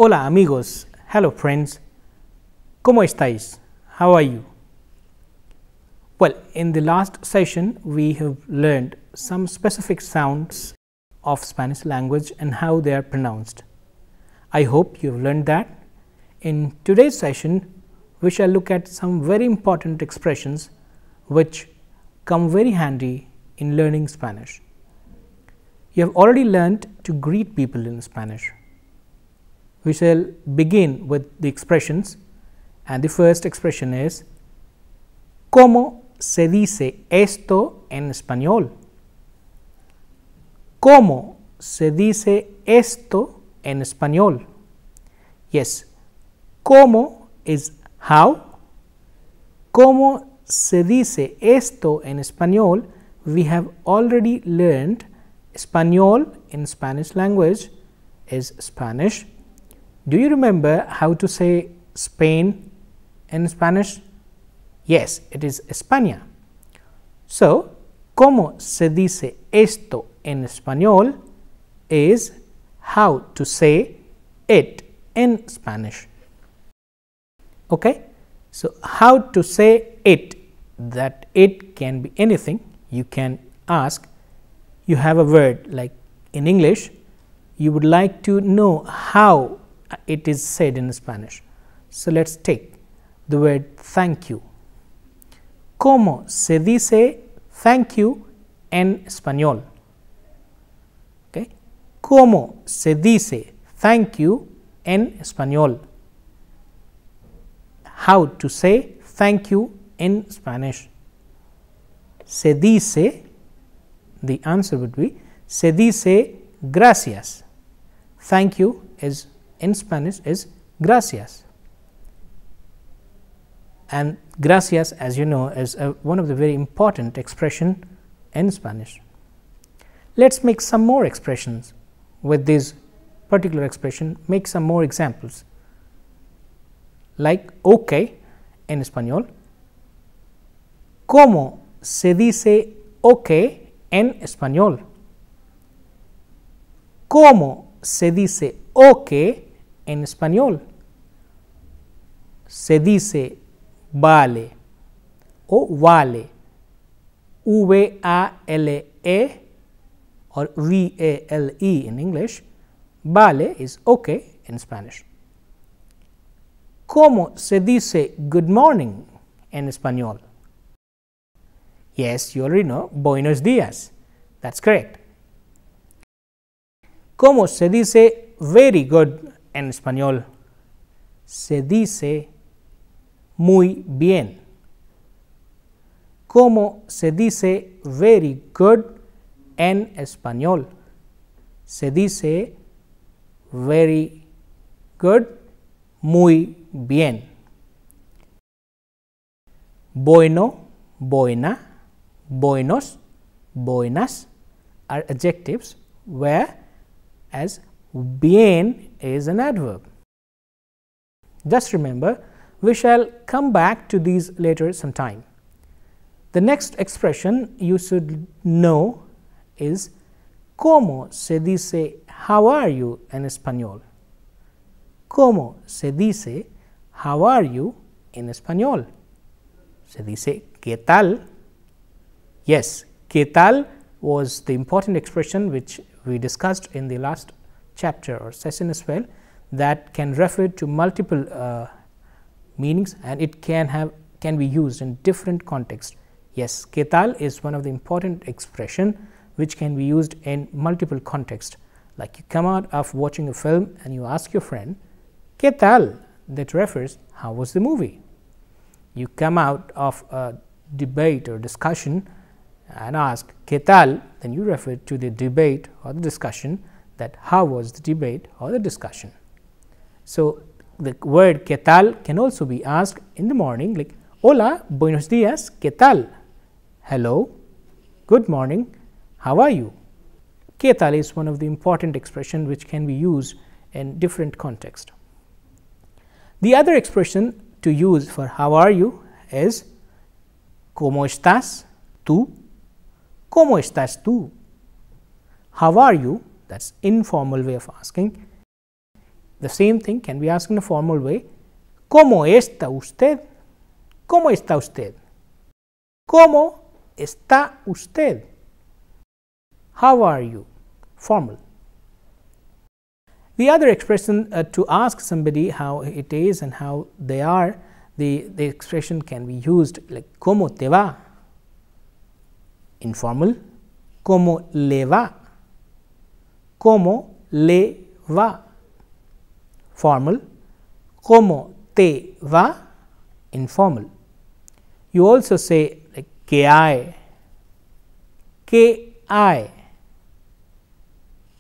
Hola amigos, hello friends, ¿cómo estáis? How are you? Well, in the last session we have learned some specific sounds of Spanish language and how they are pronounced. I hope you have learned that. In today's session we shall look at some very important expressions which come very handy in learning Spanish. You have already learned to greet people in Spanish. We shall begin with the expressions, and the first expression is ¿Cómo se dice esto en español? ¿Cómo se dice esto en español? Yes, ¿cómo is how? ¿Cómo se dice esto en español? We have already learned español in Spanish language is Spanish. Do you remember how to say Spain in Spanish? Yes, it is España. So, ¿cómo se dice esto en español? Is how to say it in Spanish. Okay? So, how to say it, that it can be anything. You can ask, you have a word like in English, you would like to know how it is said in Spanish. So, let us take the word thank you. ¿Cómo se dice thank you en español? Okay. ¿Cómo se dice thank you en español? How to say thank you in Spanish? Se dice, the answer would be, se dice gracias. Thank you is in Spanish is gracias, and gracias, as you know, is one of the very important expression in Spanish. Let us make some more expressions with this particular expression, make some more examples like ok en español. ¿Cómo se dice ok en español? ¿Cómo se dice ok en español? Se dice vale o vale, V-A-L-E or V-A-L-E in English. Vale is okay in Spanish. ¿Cómo se dice good morning en español? Yes, you already know, buenos días. That's correct. ¿Cómo se dice very good en español? Se dice muy bien. ¿Cómo se dice very good en español? Se dice very good, muy bien. Bueno, buena, buenos, buenas are adjectives, whereas bien is an adverb. Just remember, we shall come back to these later sometime. The next expression you should know is ¿Cómo se dice how are you en español? ¿Cómo se dice how are you en español? Se dice ¿qué tal? Yes, ¿qué tal was the important expression which we discussed in the last chapter or session as well, that can refer to multiple meanings, and it can be used in different contexts. Yes, ¿qué tal is one of the important expression which can be used in multiple contexts. Like you come out of watching a film and you ask your friend, ¿qué tal? That refers, how was the movie? You come out of a debate or discussion and ask, ¿qué tal? Then you refer to the debate or the discussion, that how was the debate or the discussion. So, the word ¿qué tal? Can also be asked in the morning, like hola, buenos días, ¿qué tal? Hello, good morning, how are you? ¿Qué tal is one of the important expressions which can be used in different contexts. The other expression to use for how are you is ¿Cómo estás tú? ¿Cómo estás tú? How are you? That's informal way of asking. The same thing can be asked in a formal way. ¿Cómo está usted? ¿Cómo está usted? ¿Cómo está usted? How are you? Formal. The other expression to ask somebody how it is and how they are, the expression can be used like ¿Cómo te va? Informal. ¿Cómo le va? ¿Cómo le va? Formal. ¿Cómo te va? Informal. You also say like ¿Qué hay? ¿Qué hay?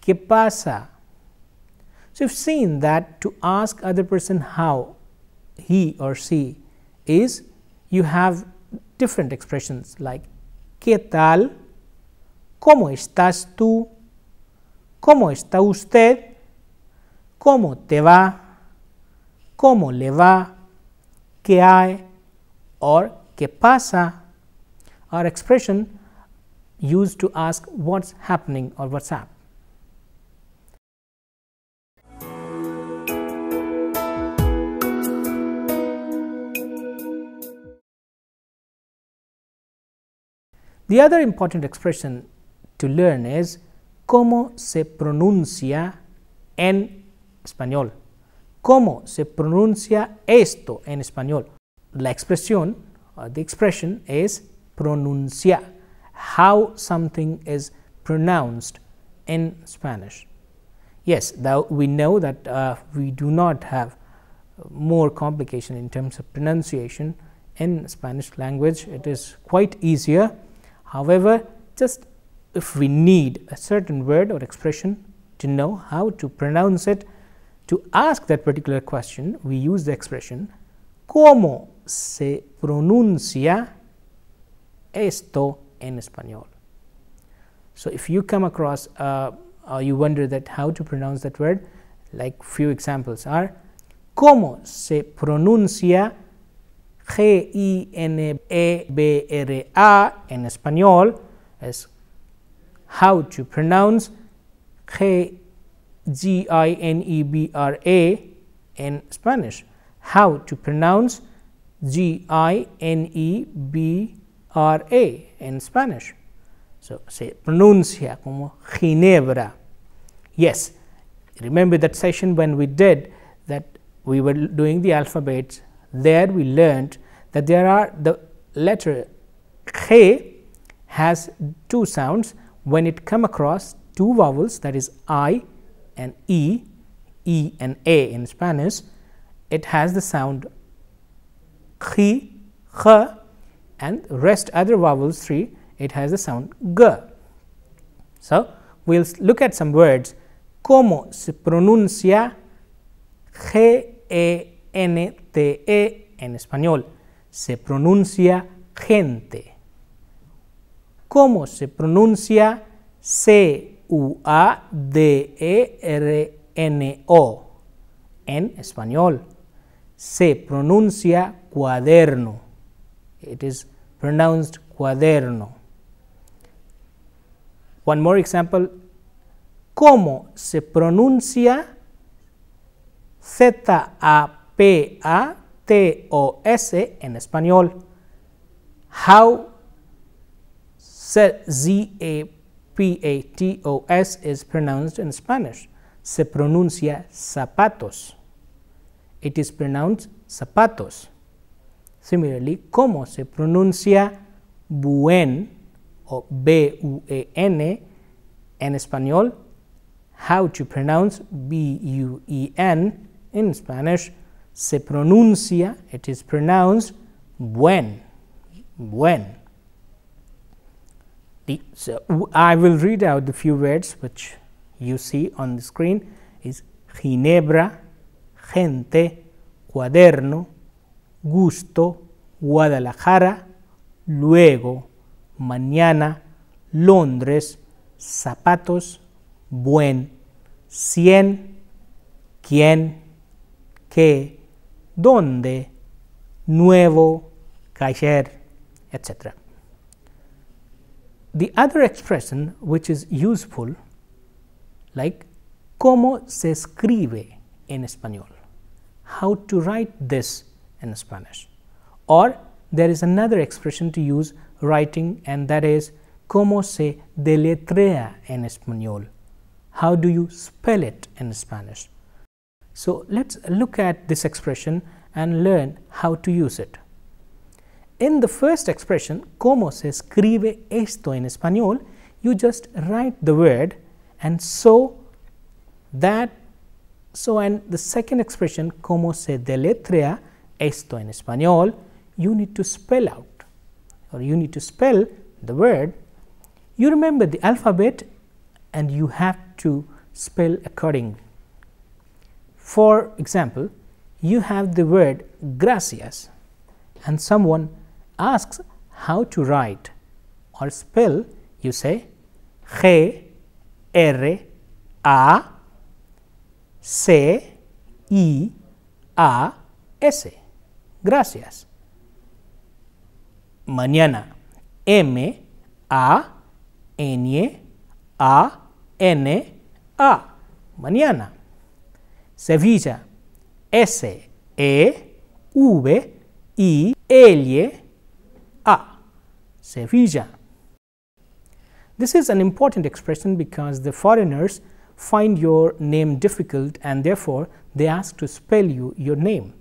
¿Qué pasa? So, you have seen that to ask other person how he or she is, you have different expressions like ¿Qué tal? ¿Cómo estás tú? ¿Cómo está usted? ¿Cómo te va? ¿Cómo le va? ¿Qué hay? Or ¿Qué pasa? Are expression used to ask what's happening or what's up. The other important expression to learn is ¿Cómo se pronuncia en español? ¿Cómo se pronuncia esto en español? La expresión or the expression is pronuncia, how something is pronounced in Spanish. Yes, though we know that we do not have more complication in terms of pronunciation in Spanish language. It is quite easier. However, just if we need a certain word or expression to know how to pronounce it, to ask that particular question, we use the expression ¿Cómo se pronuncia esto en español? So, if you come across or you wonder that how to pronounce that word, like few examples are ¿Cómo se pronuncia G-I-N-E-B-R-A en español? As how to pronounce G-I-N-E-B-R-A in Spanish. How to pronounce G-I-N-E-B-R-A in Spanish. So, se pronuncia como Ginebra. Yes, remember that session when we did that we were doing the alphabets. There we learned that there are the letter G has two sounds when it come across two vowels, that is I and E, E and A in Spanish. It has the sound G, and rest other vowels 3, it has the sound G. So, we will look at some words. ¿Cómo se pronuncia G-E-N-T-E en español? Se pronuncia gente. ¿Cómo se pronuncia C-U-A-D-E-R-N-O en español? Se pronuncia cuaderno. It is pronounced cuaderno. One more example. ¿Cómo se pronuncia Z-A-P-A-T-O-S en español? How Z-A-P-A-T-O-S is pronounced in Spanish? Se pronuncia zapatos. It is pronounced zapatos. Similarly, ¿cómo se pronuncia buen o B-U-E-N en español? How to pronounce B-U-E-N in Spanish? Se pronuncia, it is pronounced buen. Buen. So, I will read out the few words which you see on the screen is Ginebra, gente, cuaderno, gusto, Guadalajara, luego, mañana, Londres, zapatos, buen, 100, quién, qué, dónde, nuevo, caer, etc. The other expression which is useful, like ¿cómo se escribe en español? How to write this in Spanish? Or there is another expression to use writing, and that is ¿Cómo se deletrea en español? How do you spell it in Spanish? So let's look at this expression and learn how to use it. In the first expression, ¿Cómo se escribe esto en español? You just write the word, and and the second expression, ¿Cómo se deletrea esto en español? You need to spell out, or you need to spell the word. You remember the alphabet and you have to spell accordingly. For example, you have the word gracias and someone asks how to write or spell. You say G R A C I A S, gracias. Mañana, M A N A N A, mañana. Sevilla, S E V I L A, Sevilla. This is an important expression because the foreigners find your name difficult and therefore they ask to spell your name,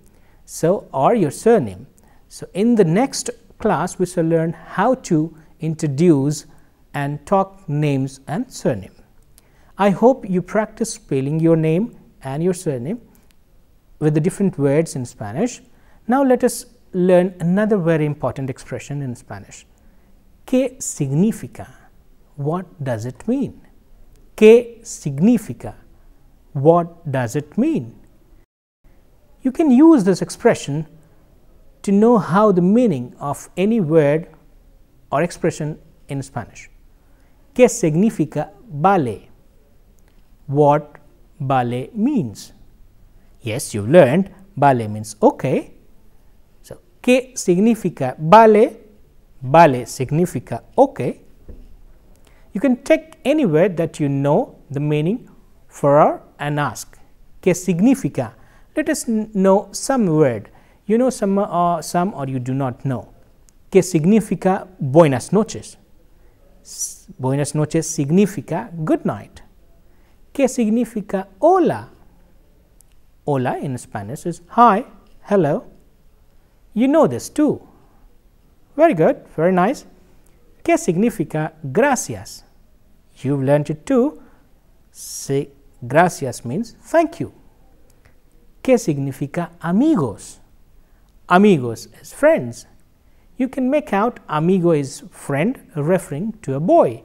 or your surname. So in the next class we shall learn how to introduce and talk names and surname. I hope you practice spelling your name and your surname with the different words in Spanish. Now let us learn another very important expression in Spanish. ¿Qué significa? What does it mean? ¿Qué significa? What does it mean? You can use this expression to know how the meaning of any word or expression in Spanish. ¿Qué significa vale? What vale means? Yes, you learned vale means okay. So, ¿qué significa vale? Vale significa okay. You can take any word that you know the meaning for and ask, ¿qué significa? Let us know some word. You know some or you do not know. ¿Qué significa buenas noches? Buenas noches significa good night. ¿Qué significa hola? Hola in Spanish is hi, hello. You know this too. Very good, very nice. ¿Qué significa gracias? You've learned it too. Say gracias means thank you. ¿Qué significa amigos? Amigos is friends. You can make out amigo is friend referring to a boy.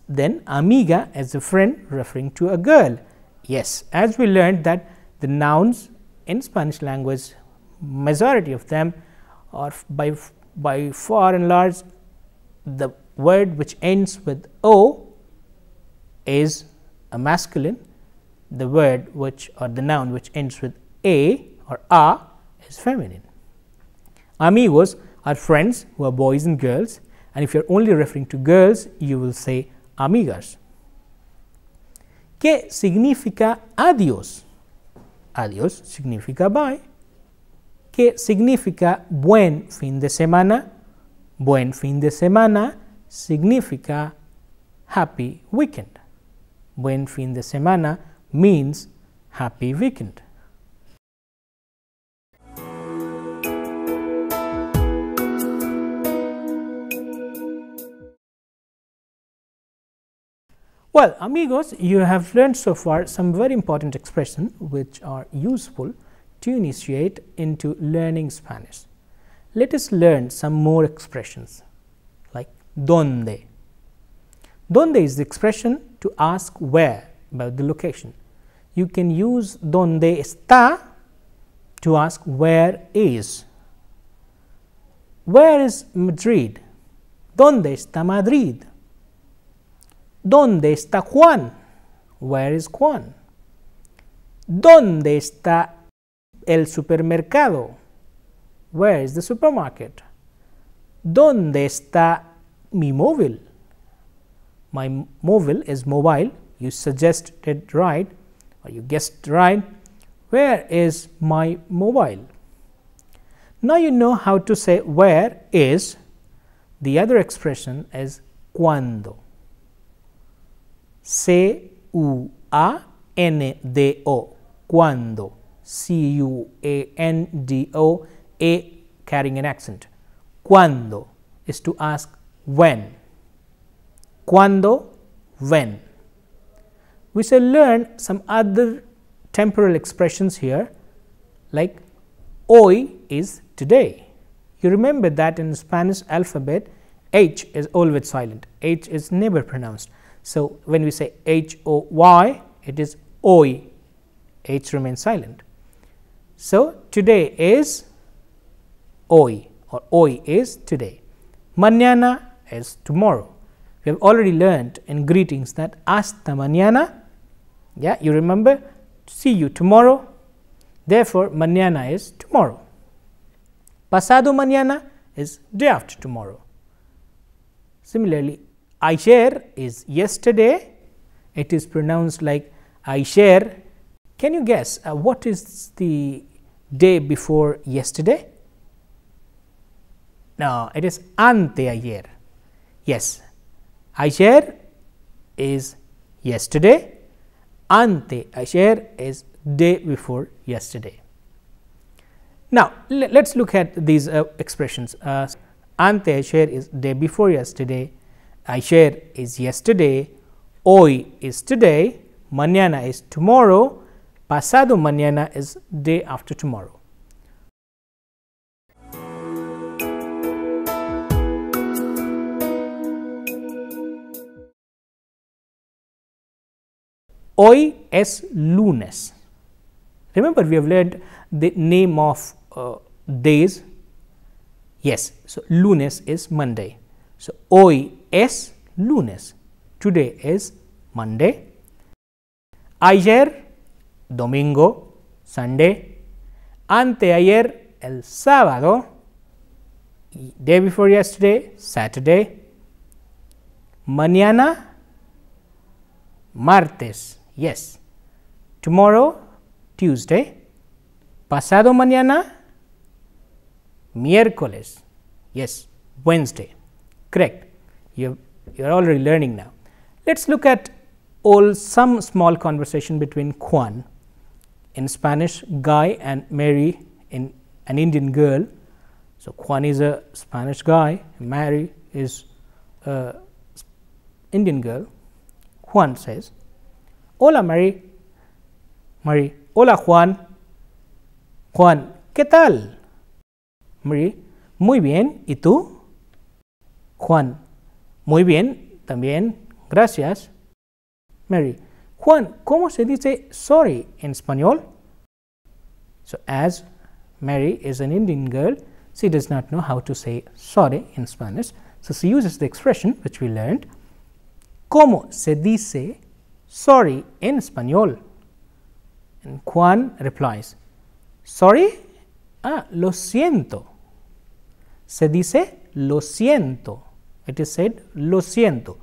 Then amiga is a friend referring to a girl. Yes, as we learned that the nouns in Spanish language, majority of them are by far and large, the word which ends with O is a masculine. The word which or the noun which ends with A or A is feminine. Amigos are friends who are boys and girls, and if you are only referring to girls, you will say amigas. ¿Qué significa adiós? Adiós significa bye. ¿Qué significa buen fin de semana? Buen fin de semana significa happy weekend. Buen fin de semana means happy weekend. Well, amigos, you have learned so far some very important expressions which are useful to initiate into learning Spanish. Let us learn some more expressions like ¿Dónde? ¿Dónde is the expression to ask where, about the location. You can use ¿Dónde está? To ask where is. Where is Madrid? ¿Dónde está Madrid? ¿Dónde está Juan? Where is Juan? ¿Dónde está el supermercado? Where is the supermarket? ¿Dónde está mi móvil? My móvil is mobile. You suggested right or you guessed right. Where is my mobile? Now you know how to say where is. The other expression is cuando. C-U-A-N-D-O. Cuando. C-U-A-N-D-O. A carrying an accent. Cuando is to ask when. Cuando, when. We shall learn some other temporal expressions here, like hoy is today. You remember that in Spanish alphabet, H is always silent. H is never pronounced. So, when we say H-O-Y, it is hoy. H remains silent. So, today is hoy, or hoy is today. Mañana is tomorrow. We have already learned in greetings that hasta mañana, yeah, you remember, see you tomorrow. Therefore, mañana is tomorrow. Pasado mañana is day after tomorrow. Similarly, ayer is yesterday. It is pronounced like ayer. Can you guess what is the day before yesterday? No, it is anteayer. Yes, ayer is yesterday. Anteayer is day before yesterday. Now, let us look at these expressions. Anteayer is day before yesterday. Ayer is yesterday. Hoy is today. Mañana is tomorrow. Pasado mañana is day after tomorrow. Hoy es lunes. Remember, we have learned the name of days. Yes, so lunes is Monday. So, hoy es lunes. Today is Monday. Ayer, domingo, Sunday. Anteayer, el sábado. Day before yesterday, Saturday. Mañana, martes. Yes. Tomorrow, Tuesday. Pasado mañana, miércoles. Yes, Wednesday. Correct. You are already learning now. Let us look at some small conversation between Juan, in Spanish, Guy, and Mary, in an Indian girl. So, Juan is a Spanish guy, Mary is a Indian girl. Juan says, "Hola Mary." Mary, "Hola Juan." Juan, ¿qué tal? Mary, "Muy bien, ¿y tú?" Juan, "Muy bien, también, gracias." Mary, "Juan, ¿cómo se dice sorry en español?" So, as Mary is an Indian girl, she does not know how to say sorry in Spanish. So, she uses the expression which we learned. ¿Cómo se dice sorry en español? And Juan replies, "Sorry? Lo siento." Se dice lo siento. It is said lo siento.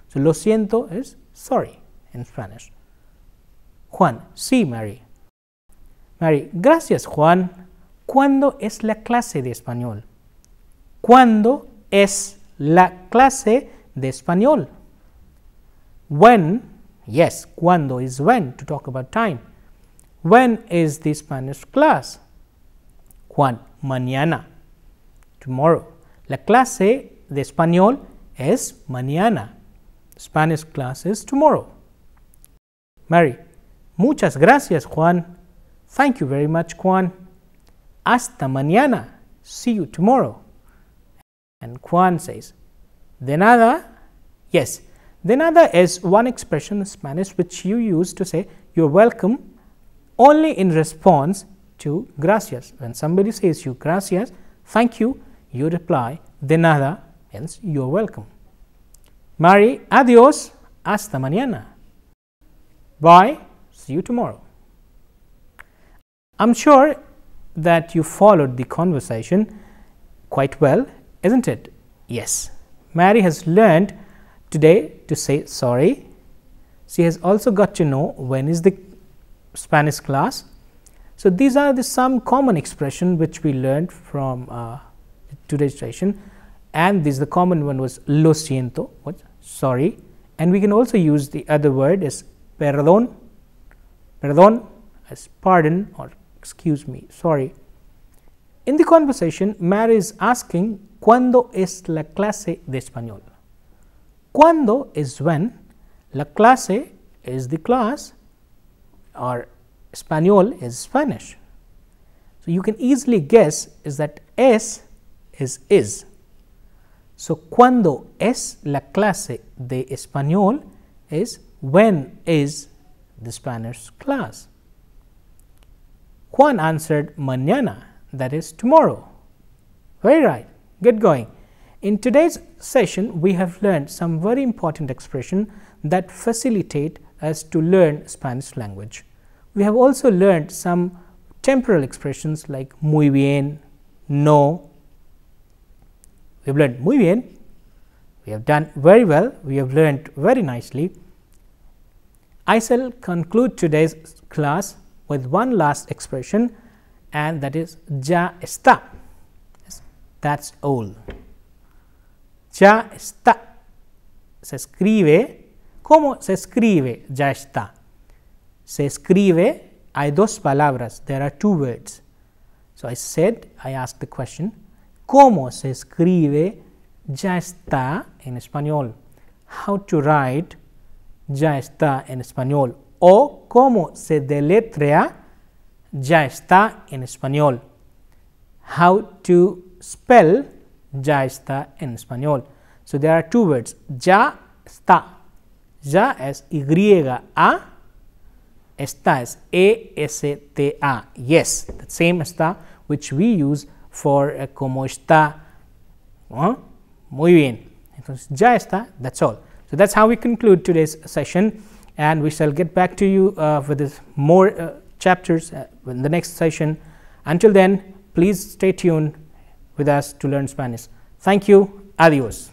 So, lo siento is sorry in Spanish. Juan, sí, Mary. Mary, gracias, Juan. ¿Cuándo es la clase de español? ¿Cuándo es la clase de español? When, yes, cuando is when, to talk about time. When is the Spanish class? Juan, mañana, tomorrow. La clase de español es mañana. Spanish class is tomorrow. Mary, muchas gracias, Juan. Thank you very much, Juan. Hasta mañana. See you tomorrow. And Juan says, de nada. Yes, de nada is one expression in Spanish which you use to say you're welcome only in response to gracias. When somebody says you gracias, thank you, you reply de nada, hence you're welcome. Mary, adiós, hasta mañana. Bye, see you tomorrow. I'm sure that you followed the conversation quite well, isn't it? Yes. Mary has learned today to say sorry. She has also got to know when is the Spanish class. So, these are the some common expression which we learned from today's session, and this the common one was lo siento, what, sorry, and we can also use the other word as perdón, perdón as pardon or excuse me, sorry. In the conversation, Mary is asking, ¿cuándo es la clase de español? ¿Cuándo is when, la clase is the class, or español is Spanish. So, you can easily guess is that es is. So, cuando es la clase de español is when is the Spanish class. Juan answered mañana, that is tomorrow. Very right, get going. In today's session, we have learned some very important expression that facilitate us to learn Spanish language. We have also learned some temporal expressions like muy bien, no. We have learned muy bien, we have done very well, we have learned very nicely. I shall conclude today's class with one last expression, and that is ya está. Yes, that's all. Ya está. Se escribe, ¿cómo se escribe ya está? Se escribe, hay dos palabras, there are two words. So, I asked the question, ¿cómo se escribe ya está en español? How to write ya está en español, o cómo se deletrea ya está en español. How to spell ya está en español. So, there are two words, ya está. Ya es Y-A, está es E-S-T-A. Yes, the same está which we use for cómo está. Muy bien. Entonces, ya está, that's all. So, that's how we conclude today's session, and we shall get back to you with more chapters in the next session. Until then, please stay tuned with us to learn Spanish. Thank you. Adios.